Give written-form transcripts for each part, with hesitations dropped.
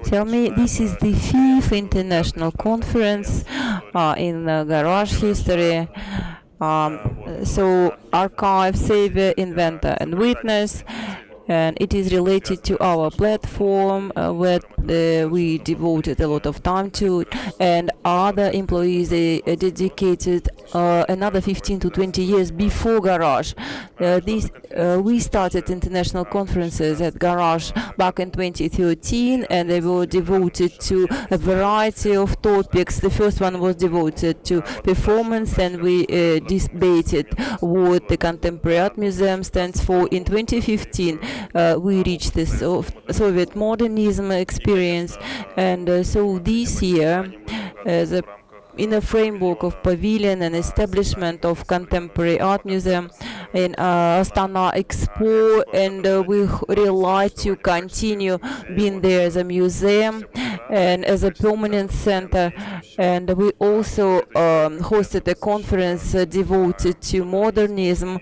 Tell me, this is the 5th international conference in garage history. So archive, savior, inventor, and witness. And it is related to our platform where we devoted a lot of time to, and other employees dedicated another 15 to 20 years before Garage. We started international conferences at Garage back in 2013, and they were devoted to a variety of topics. The first one was devoted to performance, and we debated what the Contemporary Art Museum stands for. In 2015, we reached the Soviet modernism experience, and so this year, in the framework of pavilion and establishment of Contemporary Art Museum in Astana Expo, and we rely to continue being there as a museum and as a permanent center. And we also hosted a conference devoted to modernism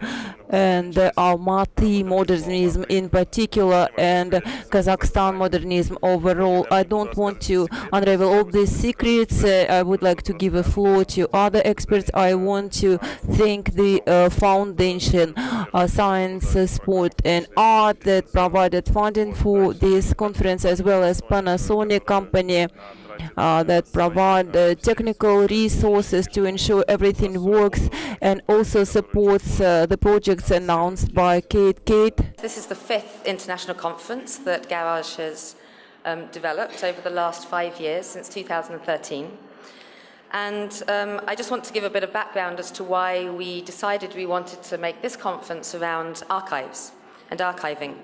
and Almaty modernism in particular, and Kazakhstan modernism overall. I don't want to unravel all these secrets. I would like to give a floor to other experts. I want to thank the Foundation Science, Sport and Art that provided funding for this conference, as well as Panasonic company that provide technical resources to ensure everything works, and also supports the projects announced by Kate. This is the 5th international conference that Garage has developed over the last 5 years, since 2013. And I just want to give a bit of background as to why we decided we wanted to make this conference around archives and archiving.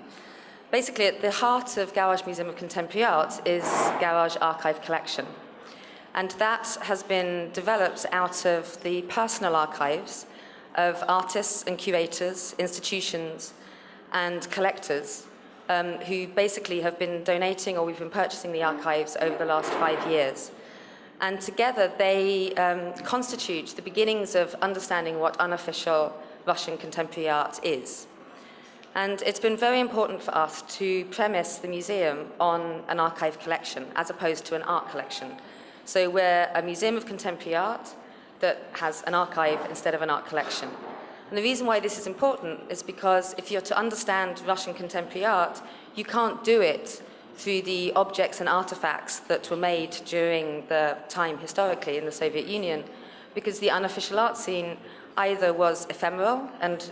Basically, at the heart of Garage Museum of Contemporary Art is Garage Archive Collection. And that has been developed out of the personal archives of artists and curators, institutions, and collectors who basically have been donating, or we've been purchasing the archives over the last 5 years. And together they constitute the beginnings of understanding what unofficial Russian contemporary art is. And it's been very important for us to premise the museum on an archive collection as opposed to an art collection. So we're a museum of contemporary art that has an archive instead of an art collection. And the reason why this is important is because if you're to understand Russian contemporary art, you can't do it through the objects and artifacts that were made during the time historically in the Soviet Union, because the unofficial art scene either was ephemeral and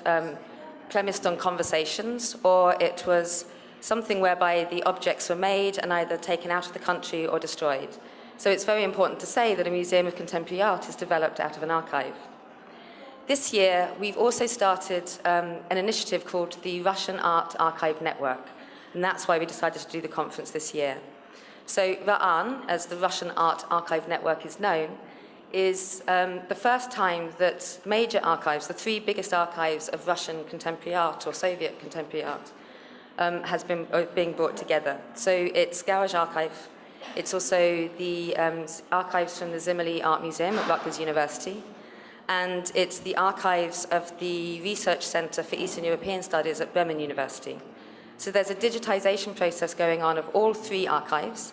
premised on conversations, or it was something whereby the objects were made and either taken out of the country or destroyed. So it's very important to say that a museum of contemporary art is developed out of an archive. This year, we've also started an initiative called the Russian Art Archive Network, and that's why we decided to do the conference this year. So RAAN, as the Russian Art Archive Network is known, is the first time that major archives, the 3 biggest archives of Russian contemporary art or Soviet contemporary art, has been being brought together. So it's Garage Archive, it's also the archives from the Zimmerli Art Museum at Rutgers University, and it's the archives of the Research Center for Eastern European Studies at Bremen University. So there's a digitization process going on of all 3 archives.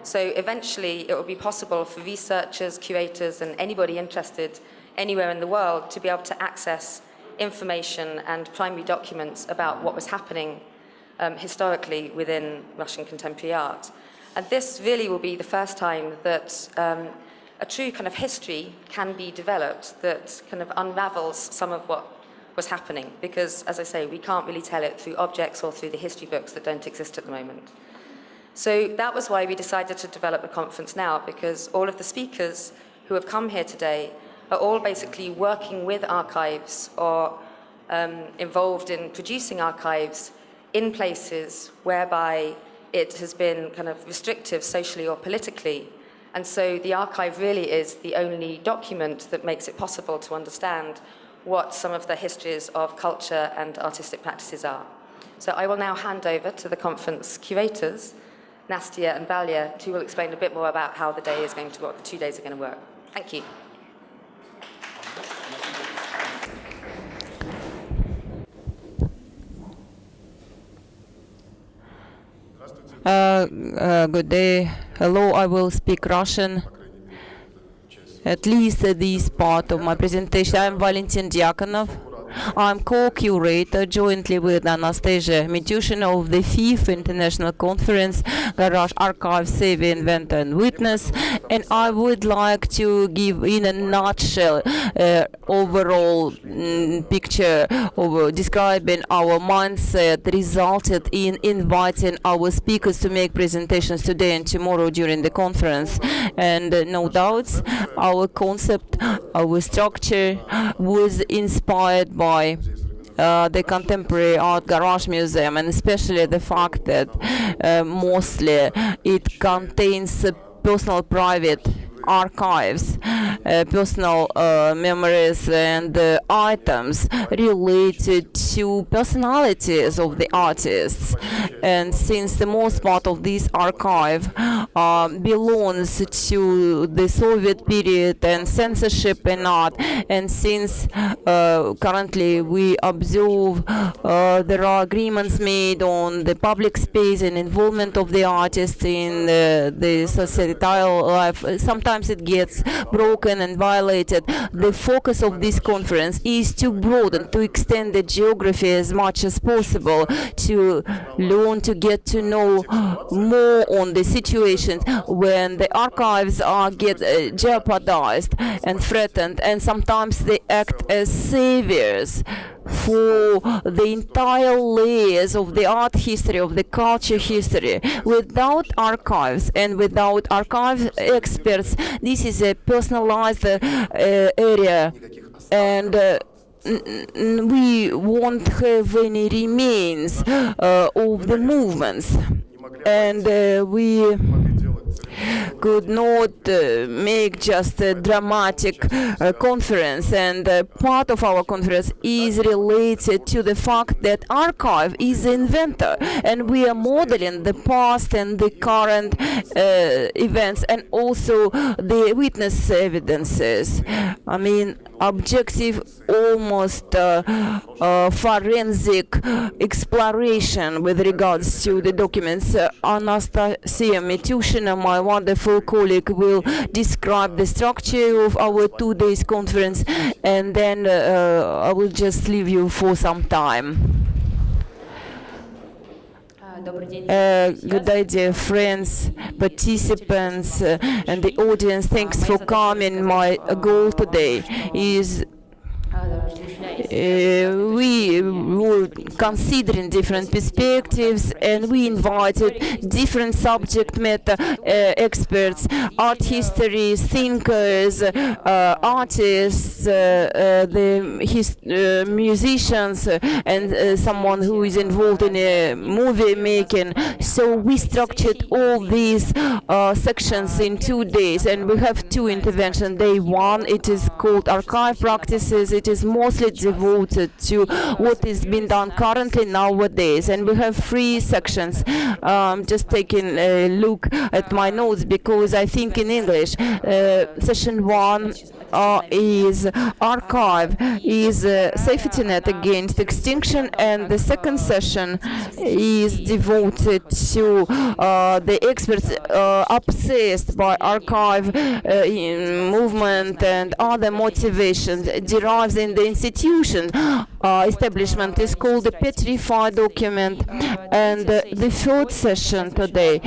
So eventually it will be possible for researchers, curators, and anybody interested anywhere in the world to be able to access information and primary documents about what was happening historically within Russian contemporary art. And this really will be the first time that a true kind of history can be developed that kind of unravels some of what was happening, because, as I say, we can't really tell it through objects or through the history books that don't exist at the moment. So that was why we decided to develop the conference now, because all of the speakers who have come here today are all basically working with archives or involved in producing archives in places whereby it has been kind of restrictive socially or politically. And so the archive really is the only document that makes it possible to understand what some of the histories of culture and artistic practices are. So I will now hand over to the conference curators, Anastasia and Valentin, who will explain a bit more about how the day is going to work, the 2 days are going to work. Thank you. Good day. Hello, I will speak Russian. At least this part of my presentation. I'm Valentin Diaconov. I'm co-curator jointly with Anastasia Mityshina of the 5th International Conference, Garage Archive, Save, Inventor and Witness, and I would like to give in a nutshell overall picture of describing our mindset resulted in inviting our speakers to make presentations today and tomorrow during the conference. And no doubts, our concept, our structure was inspired by the Contemporary Art Garage Museum, and especially the fact that mostly it contains personal private archives, personal memories and items related to personalities of the artists. And since the most part of this archive belongs to the Soviet period and censorship in art, and since currently we observe there are agreements made on the public space and involvement of the artists in the societal life, sometimes it gets broken and violated. The focus of this conference is to broaden, to extend the geography as much as possible, to learn, to get to know more on the situations when the archives get jeopardized and threatened, and sometimes they act as saviors for the entire layers of the art history, of the culture history. Without archives and without archive experts, this is a personalized area, and we won't have any remains of the movements, and we could not make just a dramatic conference, and part of our conference is related to the fact that archive is inventor, and we are modeling the past and the current events and also the witness evidences. I mean, objective, almost forensic exploration with regards to the documents. Anastasia Mityshina, my wonderful colleague, will describe the structure of our 2 days conference, and then I will just leave you for some time. Good idea, friends, participants, and the audience. Thanks for coming. My goal today is we were considering different perspectives, and we invited different subject matter experts, art history, thinkers, artists, the musicians, and someone who is involved in movie making. So we structured all these sections in 2 days, and we have 2 interventions. Day 1, it is called Archive Practices. It is mostly devoted to what is being done currently nowadays, and we have 3 sections. Just taking a look at my notes because I think in English. Session 1 is archive, is a safety net against extinction, and the second session is devoted to the experts obsessed by archive movement and other motivations derives in the institution. Establishment is called the petrified document, and the third session today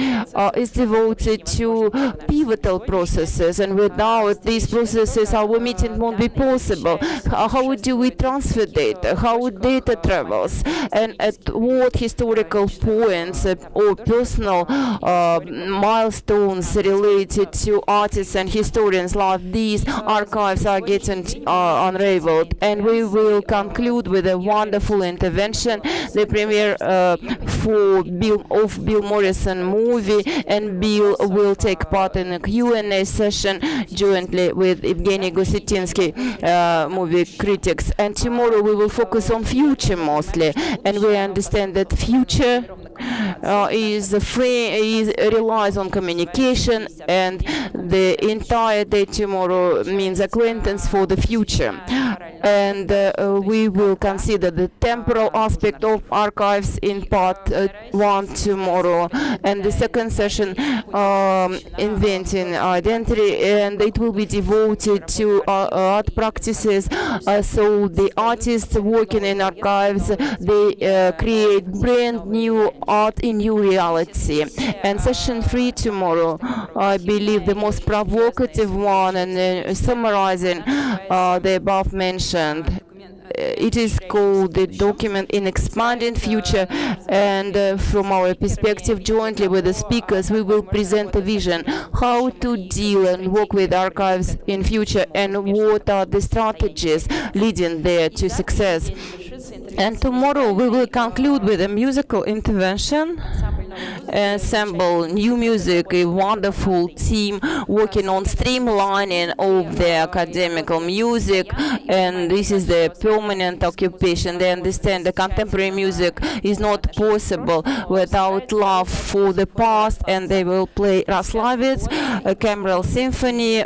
is devoted to pivotal processes, and without these processes our meeting won't be possible. How do we transfer data? How data travels? And at what historical points or personal milestones related to artists and historians' life these archives are getting unraveled? And we will conclude with a wonderful intervention, the premiere for Bill Morrison movie, and Bill will take part in a Q&A session jointly with Evgeny Gosetinsky, movie critics. And tomorrow we will focus on future mostly, and we understand that future relies on communication, and the entire day tomorrow means acquaintance for the future. and we will consider the temporal aspect of archives in part 1 tomorrow, and the second session inventing identity, and it will be devoted to art practices. So the artists working in archives, they create brand new art in new reality. And session 3 tomorrow, I believe the most provocative one, and summarizing the above mentioned. It is called the document in expanding future, and from our perspective, jointly with the speakers, we will present a vision how to deal and work with archives in future, and what are the strategies leading there to success. And tomorrow we will conclude with a musical intervention, ensemble new music, a wonderful team working on streamlining of the academical music, and this is the permanent occupation. They understand the contemporary music is not possible without love for the past, and they will play Raslavets, a cameral symphony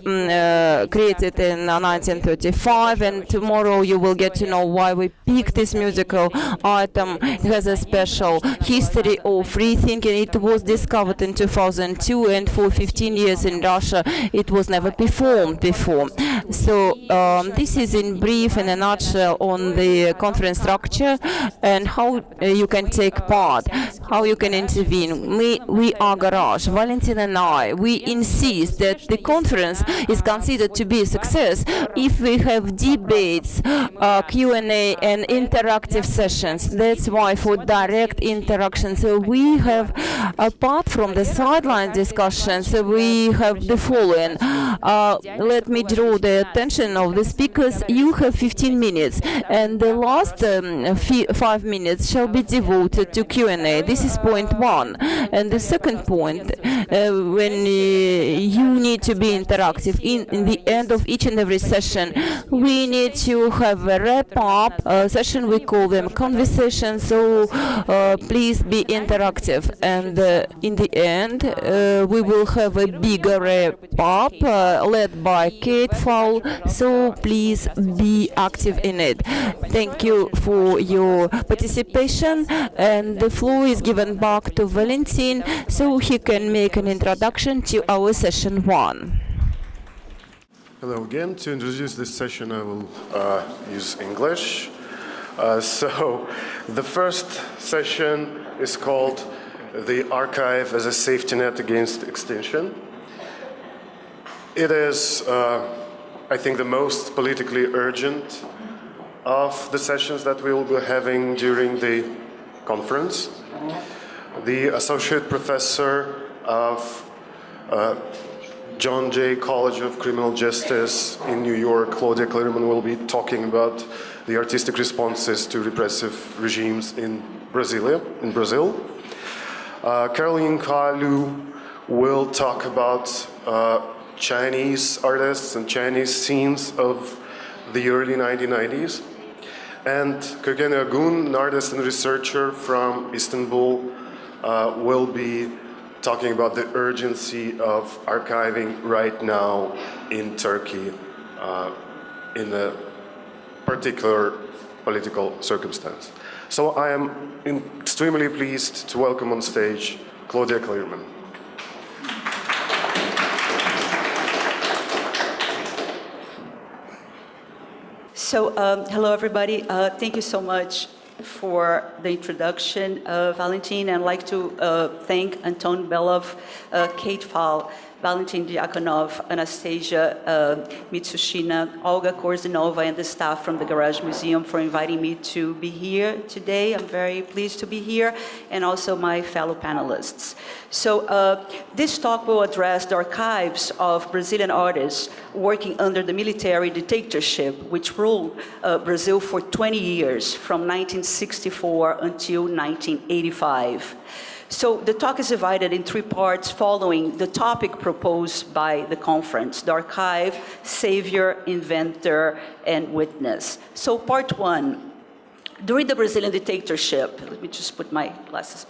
created in 1935, and tomorrow you will get to know why we picked this musical item. It has a special history of free thinking. It was discovered in 2002, and for 15 years in Russia it was never performed before. So this is in brief, in a nutshell, on the conference structure and how you can take part, how you can intervene. We are Garage, Valentin and I, we insist that the conference is considered to be a success if we have debates, Q&A and interactive sessions. That's why for direct interaction, so we have, apart from the sideline discussions, we have the following. Let me draw the attention of the speakers. You have 15 minutes, and the last 5 minutes shall be devoted to Q&A. This is point 1. And the second point, when you need to be interactive, in the end of each and every session, we need to have a wrap-up session. We call them conversations, so please be interactive. And in the end, we will have a bigger wrap-up led by Fowle, so please be active in it. Thank you for your participation, and the floor is given back to Valentin so he can make an introduction to our session 1. Hello again. To introduce this session, I will use English. So the first session is called The Archive as a Safety Net Against Extinction. It is, I think, the most politically urgent of the sessions that we will be having during the conference. The Associate Professor of John Jay College of Criminal Justice in New York, Claudia Calirman, will be talking about the artistic responses to repressive regimes in Brazil. Caroline Kalu will talk about Chinese artists and Chinese scenes of the early 1990s. And Köken Ergun, an artist and researcher from Istanbul, will be talking about the urgency of archiving right now in Turkey in a particular political circumstance. So I am extremely pleased to welcome on stage Claudia Calirman. So, hello everybody. Thank you so much for the introduction, Valentin. I'd like to thank Anton, Belov, Kate Fowle, Valentin, Diaconov, Anastasia, Mityshina, Olga Korzinova, and the staff from the Garage Museum for inviting me to be here today. I'm very pleased to be here, and also my fellow panelists. So this talk will address the archives of Brazilian artists working under the military dictatorship, which ruled Brazil for 20 years, from 1964 until 1985. So the talk is divided in 3 parts following the topic proposed by the conference: the archive, savior, inventor, and witness. So part 1, during the Brazilian dictatorship, let me just put my glasses.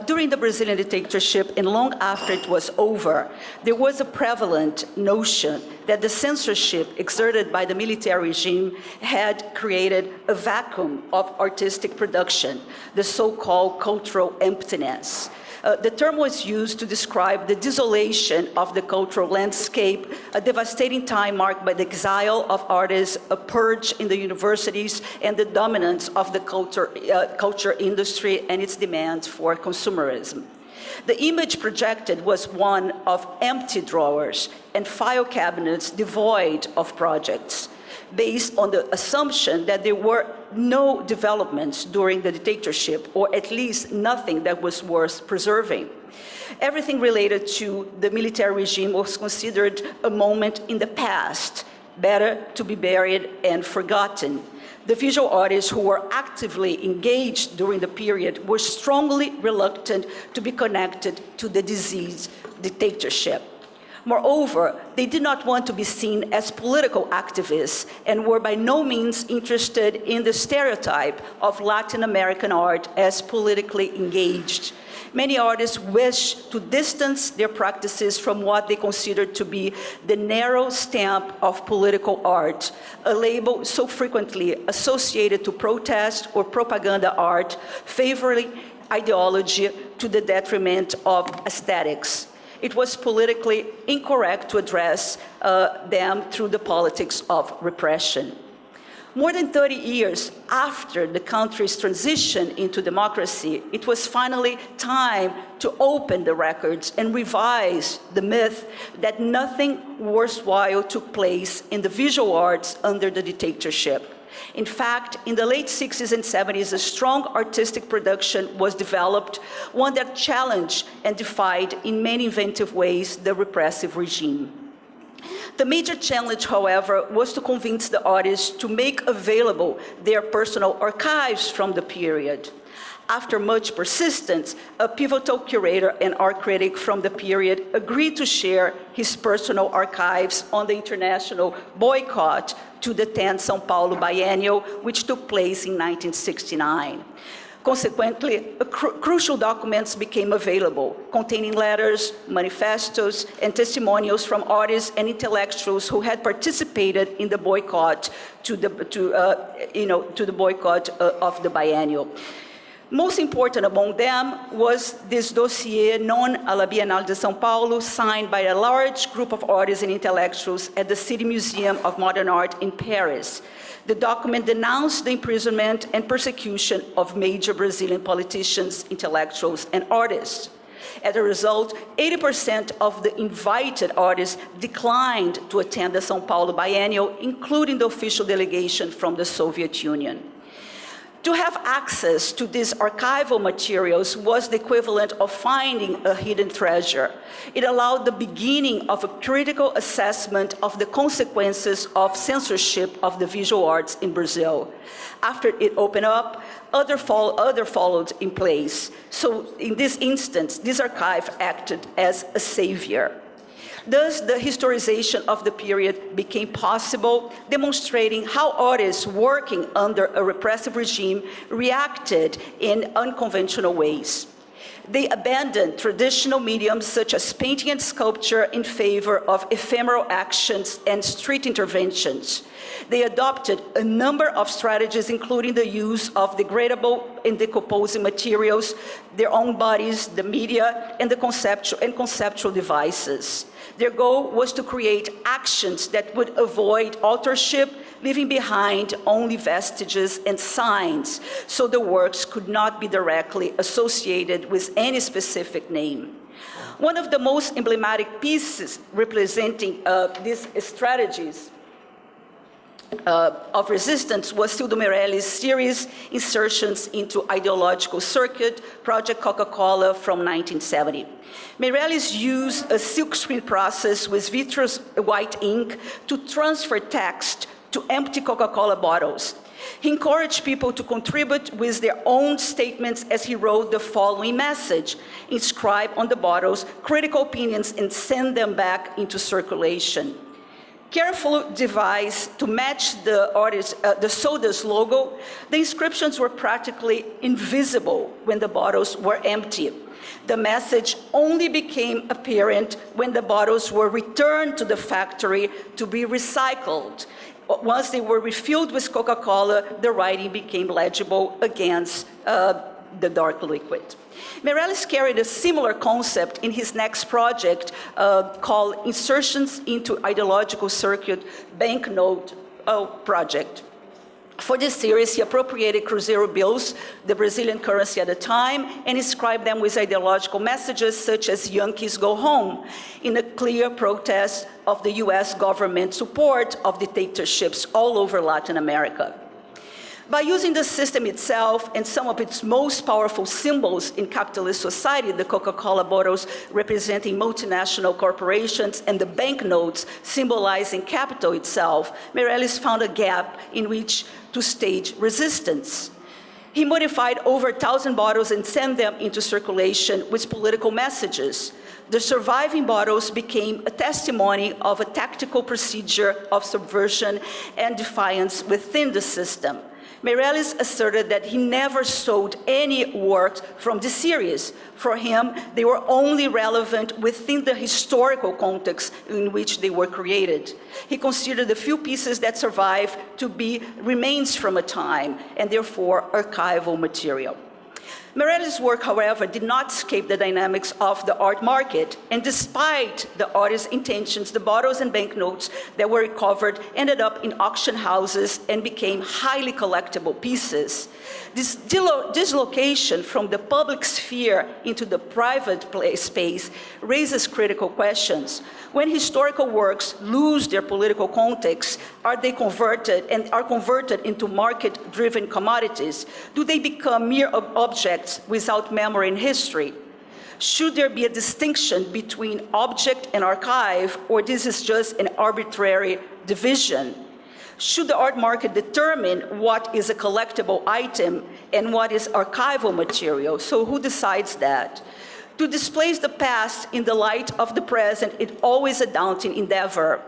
During the Brazilian dictatorship and long after it was over, there was a prevalent notion that the censorship exerted by the military regime had created a vacuum of artistic production, the so-called cultural emptiness. The term was used to describe the desolation of the cultural landscape, a devastating time marked by the exile of artists, a purge in the universities, and the dominance of the culture industry and its demands for consumerism. The image projected was one of empty drawers and file cabinets devoid of projects, based on the assumption that there were no developments during the dictatorship, or at least nothing that was worth preserving. Everything related to the military regime was considered a moment in the past, better to be buried and forgotten. The visual artists who were actively engaged during the period were strongly reluctant to be connected to the diseased dictatorship. Moreover, they did not want to be seen as political activists and were by no means interested in the stereotype of Latin American art as politically engaged. Many artists wished to distance their practices from what they considered to be the narrow stamp of political art, a label so frequently associated to protest or propaganda art, favoring ideology to the detriment of aesthetics. It was politically incorrect to address them through the politics of repression. More than 30 years after the country's transition into democracy, it was finally time to open the records and revise the myth that nothing worthwhile took place in the visual arts under the dictatorship. In fact, in the late 60s and 70s, a strong artistic production was developed, one that challenged and defied in many inventive ways the repressive regime. The major challenge, however, was to convince the artists to make available their personal archives from the period. After much persistence, a pivotal curator and art critic from the period agreed to share his personal archives on the international boycott to the 10th São Paulo Biennial, which took place in 1969. Consequently, crucial documents became available, containing letters, manifestos, and testimonials from artists and intellectuals who had participated in the boycott to the boycott of the biennial. Most important among them was this dossier known à la Biennale de São Paulo, signed by a large group of artists and intellectuals at the City Museum of Modern Art in Paris. The document denounced the imprisonment and persecution of major Brazilian politicians, intellectuals, and artists. As a result, 80% of the invited artists declined to attend the São Paulo Biennial, including the official delegation from the Soviet Union. To have access to these archival materials was the equivalent of finding a hidden treasure. It allowed the beginning of a critical assessment of the consequences of censorship of the visual arts in Brazil. After it opened up, other followed in place. So in this instance, this archive acted as a savior. Thus, the historization of the period became possible, demonstrating how artists working under a repressive regime reacted in unconventional ways. They abandoned traditional mediums such as painting and sculpture in favor of ephemeral actions and street interventions. They adopted a number of strategies, including the use of degradable and decomposing materials, their own bodies, the media, and conceptual devices. Their goal was to create actions that would avoid authorship, leaving behind only vestiges and signs, so the works could not be directly associated with any specific name. One of the most emblematic pieces representing these strategies of resistance was Cildo Meirelles' series Insertions into Ideological Circuit, Project Coca-Cola from 1970. Meirelles used a silkscreen process with vitreous white ink to transfer text to empty Coca-Cola bottles. He encouraged people to contribute with their own statements as he wrote the following message: inscribe on the bottles critical opinions and send them back into circulation. Carefully devised to match the soda's logo, the inscriptions were practically invisible when the bottles were empty. The message only became apparent when the bottles were returned to the factory to be recycled. Once they were refilled with Coca-Cola, the writing became legible against the dark liquid. Mireles carried a similar concept in his next project called Insertions into Ideological Circuit Banknote Project. For this series, he appropriated Cruzeiro bills, the Brazilian currency at the time, and inscribed them with ideological messages such as Yankees go home, in a clear protest of the US government support of dictatorships all over Latin America. By using the system itself and some of its most powerful symbols in capitalist society, the Coca-Cola bottles representing multinational corporations and the banknotes symbolizing capital itself, Mireles found a gap in which to stage resistance. He modified over 1,000 bottles and sent them into circulation with political messages. The surviving bottles became a testimony of a tactical procedure of subversion and defiance within the system. Mireles asserted that he never sold any works from this series. For him, they were only relevant within the historical context in which they were created. He considered the few pieces that survive to be remains from a time, and therefore archival material. Mireles' work, however, did not escape the dynamics of the art market, and despite the artist's intentions, the bottles and banknotes that were recovered ended up in auction houses and became highly collectible pieces. This dislocation from the public sphere into the private space raises critical questions. When historical works lose their political context, are they converted into market-driven commodities? Do they become mere objects without memory and history? Should there be a distinction between object and archive, or this is just an arbitrary division? Should the art market determine what is a collectible item and what is archival material? So who decides that? To displace the past in the light of the present is always a daunting endeavor.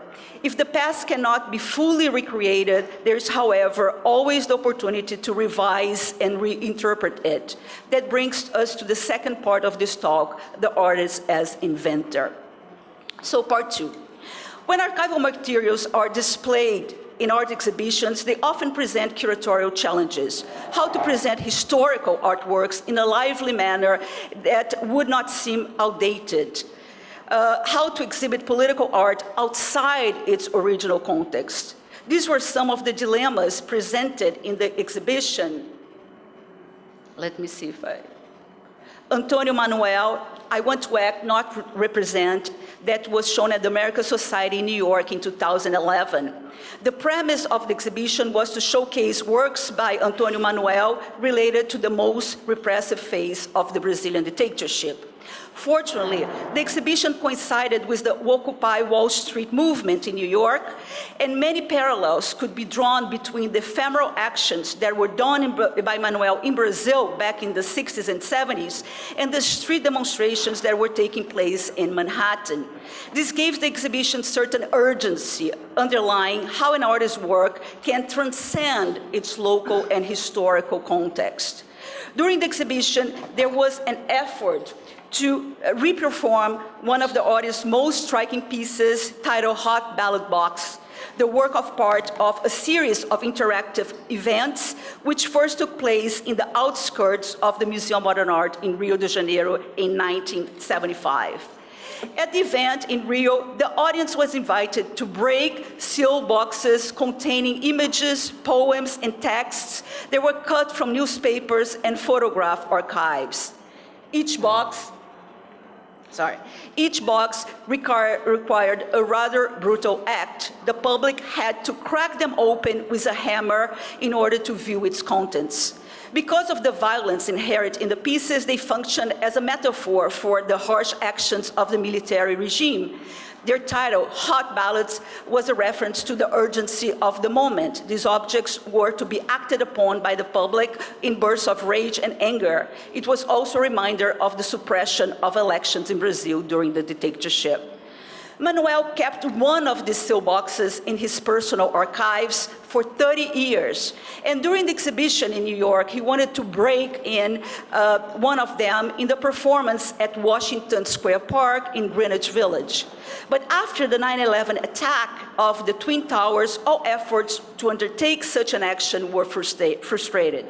If the past cannot be fully recreated, there is, however, always the opportunity to revise and reinterpret it. That brings us to the second part of this talk, the artist as inventor. So part two. When archival materials are displayed in art exhibitions, they often present curatorial challenges. How to present historical artworks in a lively manner that would not seem outdated. How to exhibit political art outside its original context. These were some of the dilemmas presented in the exhibition. Let me see if Antonio Manuel, I Want to Act, Not Represent, that was shown at the American Society in New York in 2011. The premise of the exhibition was to showcase works by Antonio Manuel related to the most repressive phase of the Brazilian dictatorship. Fortunately, the exhibition coincided with the Occupy Wall Street movement in New York, and many parallels could be drawn between the ephemeral actions that were done by Manuel in Brazil back in the 60s and 70s, and the street demonstrations that were taking place in Manhattan. This gave the exhibition certain urgency, underlying how an artist's work can transcend its local and historical context. During the exhibition, there was an effort to reperform one of the artist's most striking pieces titled Hot Ballot Box, the work of part of a series of interactive events which first took place in the outskirts of the Museum of Modern Art in Rio de Janeiro in 1975. At the event in Rio, the audience was invited to break sealed boxes containing images, poems, and texts that were cut from newspapers and photograph archives. Each box required a rather brutal act. The public had to crack them open with a hammer in order to view its contents. Because of the violence inherent in the pieces, they functioned as a metaphor for the harsh actions of the military regime. Their title, Hot Ballots, was a reference to the urgency of the moment. These objects were to be acted upon by the public in bursts of rage and anger. It was also a reminder of the suppression of elections in Brazil during the dictatorship. Manuel kept one of these seal boxes in his personal archives for 30 years. And during the exhibition in New York, he wanted to break in one of them in the performance at Washington Square Park in Greenwich Village. But after the 9/11 attack of the Twin Towers, all efforts to undertake such an action were frustrated.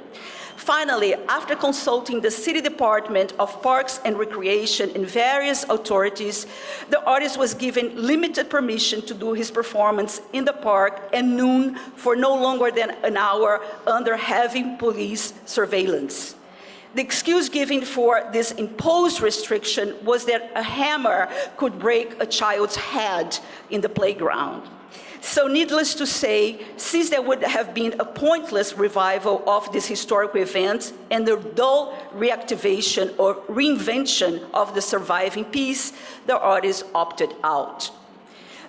Finally, after consulting the City Department of Parks and Recreation and various authorities, the artist was given limited permission to do his performance in the park at noon for no longer than an hour under heavy police surveillance. The excuse given for this imposed restriction was that a hammer could break a child's head in the playground. So needless to say, since there would have been a pointless revival of this historical event and the dull reactivation or reinvention of the surviving piece, the artist opted out.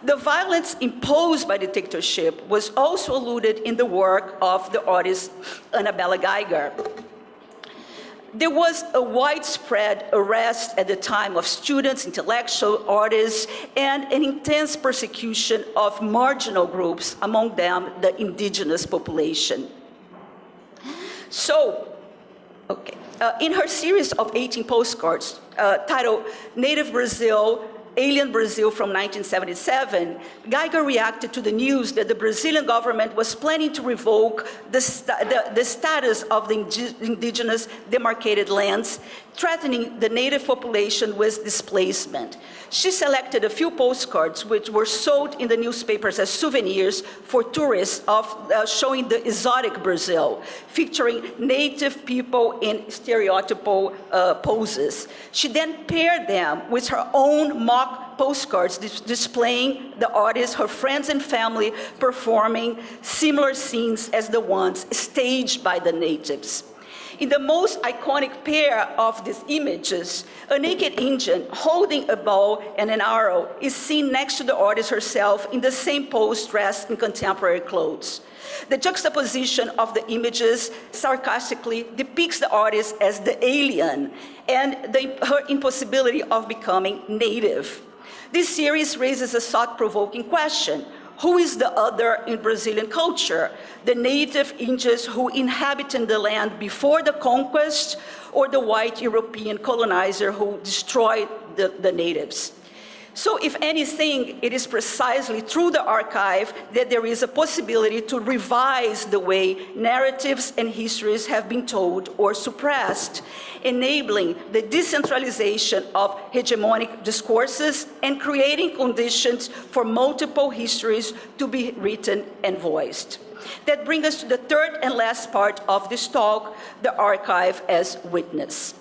The violence imposed by dictatorship was also alluded in the work of the artist Annabella Geiger. There was a widespread arrest at the time of students, intellectual artists, and an intense persecution of marginal groups, among them the indigenous population. So, in her series of 18 postcards titled Native Brazil, Alien Brazil from 1977, Geiger reacted to the news that the Brazilian government was planning to revoke the status of the indigenous demarcated lands, threatening the native population with displacement. She selected a few postcards which were sold in the newspapers as souvenirs for tourists showing the exotic Brazil, featuring native people in stereotypal poses. She then paired them with her own mock postcards displaying the artist, her friends and family performing similar scenes as the ones staged by the natives. In the most iconic pair of these images, a naked Indian holding a bow and an arrow is seen next to the artist herself in the same pose, dressed in contemporary clothes. The juxtaposition of the images sarcastically depicts the artist as the alien and her impossibility of becoming native. This series raises a thought-provoking question. Who is the other in Brazilian culture? The native Indians who inhabited the land before the conquest, or the white European colonizer who destroyed the natives? So if anything, it is precisely through the archive that there is a possibility to revise the way narratives and histories have been told or suppressed, enabling the decentralization of hegemonic discourses and creating conditions for multiple histories to be written and voiced. That brings us to the third and last part of this talk, the archive as witness.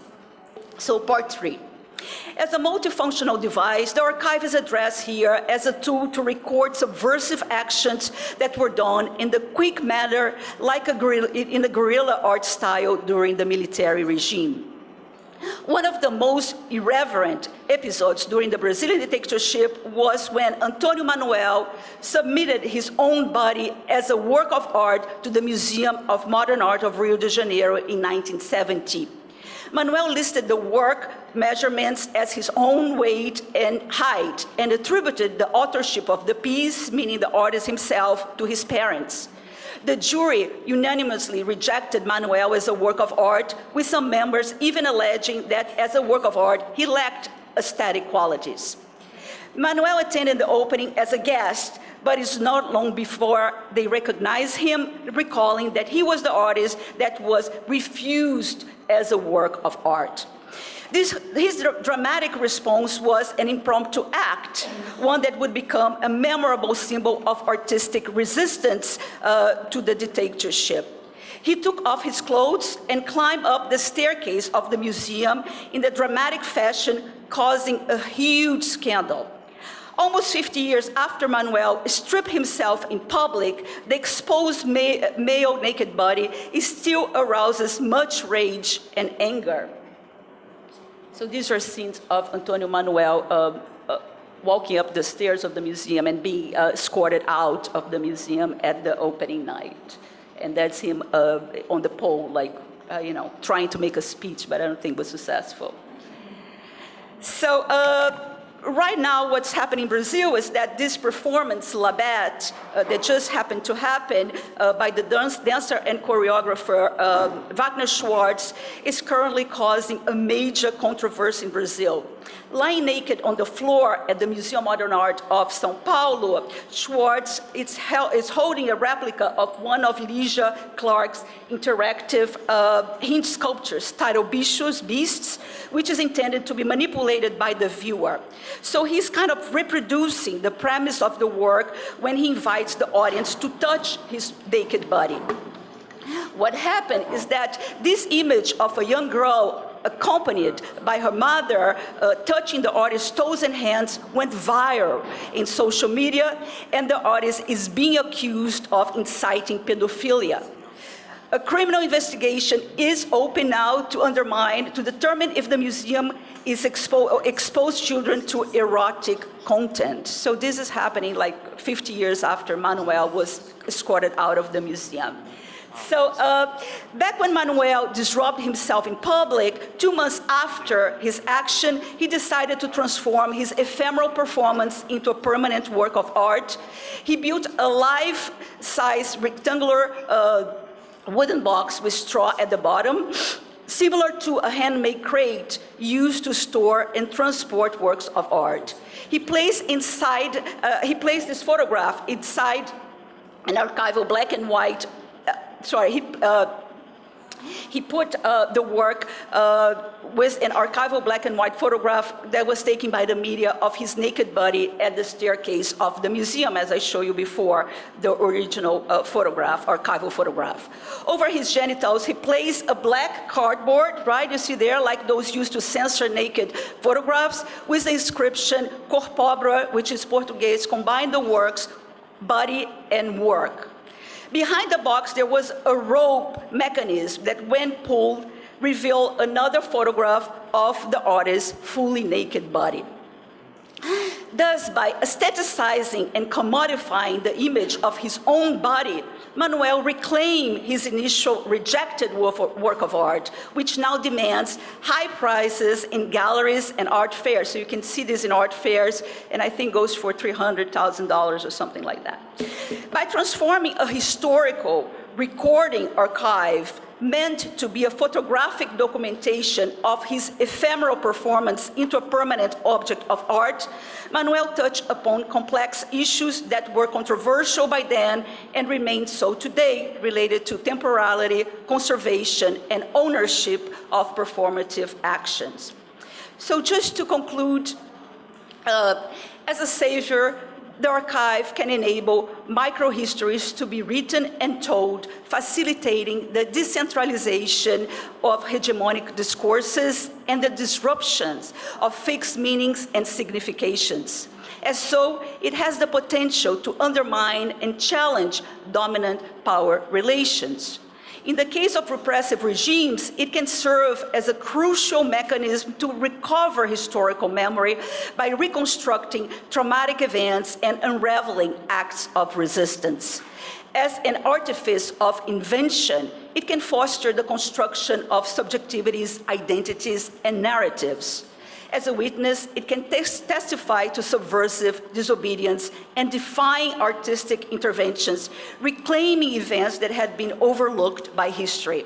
So part 3. As a multifunctional device, the archive is addressed here as a tool to record subversive actions that were done in the quick manner, like in the guerrilla art style during the military regime. One of the most irreverent episodes during the Brazilian dictatorship was when Antônio Manuel submitted his own body as a work of art to the Museum of Modern Art of Rio de Janeiro in 1970. Manuel listed the work measurements as his own weight and height and attributed the authorship of the piece, meaning the artist himself, to his parents. The jury unanimously rejected Manuel as a work of art, with some members even alleging that as a work of art, he lacked aesthetic qualities. Manuel attended the opening as a guest, but it's not long before they recognized him, recalling that he was the artist that was refused as a work of art. His dramatic response was an impromptu act, one that would become a memorable symbol of artistic resistance to the dictatorship. He took off his clothes and climbed up the staircase of the museum in the dramatic fashion, causing a huge scandal. Almost 50 years after Manuel stripped himself in public, the exposed male naked body still arouses much rage and anger. So these are scenes of Antônio Manuel walking up the stairs of the museum and being escorted out of the museum at the opening night. And that's him on the pole, like, trying to make a speech, but I don't think was successful. So right now, what's happening in Brazil is that this performance, La Bête, that just happened to happen by the dancer and choreographer Wagner Schwartz, is currently causing a major controversy in Brazil. Lying naked on the floor at the Museum of Modern Art of São Paulo, Schwartz is holding a replica of one of Lygia Clark's interactive hinge sculptures titled Bichos, Beasts, which is intended to be manipulated by the viewer. So he's kind of reproducing the premise of the work when he invites the audience to touch his naked body. What happened is that this image of a young girl accompanied by her mother touching the artist's toes and hands went viral in social media, and the artist is being accused of inciting pedophilia. A criminal investigation is open now to determine if the museum is expose children to erotic content. So this is happening like 50 years after Manuel was escorted out of the museum. So back when Manuel disrupted himself in public, 2 months after his action, he decided to transform his ephemeral performance into a permanent work of art. He built a life-size rectangular wooden box with straw at the bottom, similar to a handmade crate used to store and transport works of art. He placed this photograph inside an archival black and white. He put the work with an archival black and white photograph that was taken by the media of his naked body at the staircase of the museum, as I showed you before, the original archival photograph. Over his genitals, he placed a black cardboard, right, you see there, like those used to censor naked photographs, with the inscription, Cor Pobre, which is Portuguese, combine the works, body and work. Behind the box, there was a rope mechanism that, when pulled, revealed another photograph of the artist's fully naked body. Thus, by aestheticizing and commodifying the image of his own body, Manuel reclaimed his initial rejected work of art, which now demands high prices in galleries and art fairs. So you can see this in art fairs, and I think goes for $300,000 or something like that. By transforming a historical recording archive meant to be a photographic documentation of his ephemeral performance into a permanent object of art, Manuel touched upon complex issues that were controversial by then and remain so today, related to temporality, conservation, and ownership of performative actions. So just to conclude, as a savior, the archive can enable microhistories to be written and told, facilitating the decentralization of hegemonic discourses and the disruptions of fixed meanings and significations. As so, it has the potential to undermine and challenge dominant power relations. In the case of repressive regimes, it can serve as a crucial mechanism to recover historical memory by reconstructing traumatic events and unraveling acts of resistance. As an artifice of invention, it can foster the construction of subjectivities, identities, and narratives. As a witness, it can testify to subversive disobedience and defying artistic interventions, reclaiming events that had been overlooked by history.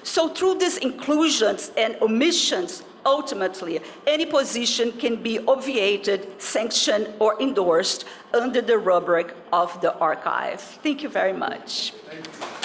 So through these inclusions and omissions, ultimately, any position can be obviated, sanctioned, or endorsed under the rubric of the archive. Thank you very much. Thank you.